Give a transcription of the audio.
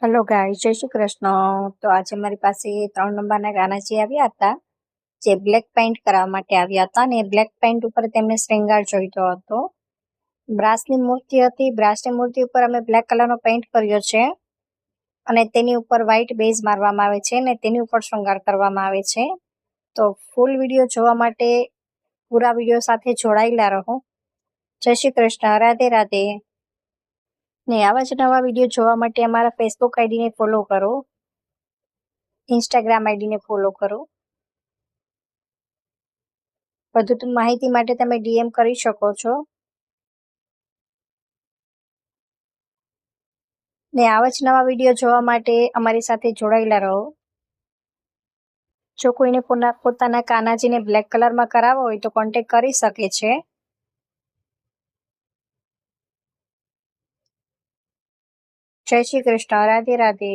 Hello guys, જય શ્રી કૃષ્ણ. તો આજે મારી પાસે 3 નંબરના કાનાજી આવ્યા હતા, જે બ્લેક પેઇન્ટ કરાવવા માટે આવ્યા હતા અને બ્લેક પેઇન્ટ ઉપર તેમને શ્રૃંગાર જોઈતો હતો. બ્રાસની મૂર્તિ હતી. બ્રાસની મૂર્તિ ઉપર અમે બ્લેક કલરનો પેઇન્ટ કર્યો છે અને તેની ઉપર વ્હાઈટ બેઝ મારવામાં આવે છે અને તેની ઉપર શ્રૃંગાર કરવામાં આવે છે. તો ફૂલ વિડીયો જોવા માટે પૂરા વિડીયો સાથે જોડાયેલા રહો. જય શ્રી કૃષ્ણ, રાધે રાધે. ને આવા જ નવા વિડીયો જોવા માટે અમારા ફેસબુક આઈડીને ફોલો કરો, ઇન્સ્ટાગ્રામ આઈડીને ફોલો કરો. વધુ માહિતી માટે તમે DM કરી શકો છો. ને આવા જ નવા વિડીયો જોવા માટે અમારી સાથે જોડાયેલા રહો. જો કોઈને પોતાના કાનાજીને બ્લેક કલરમાં કરાવવો હોય તો કોન્ટેક્ટ કરી શકે છે. જય શ્રી કૃષ્ણ, રાધે રાધે.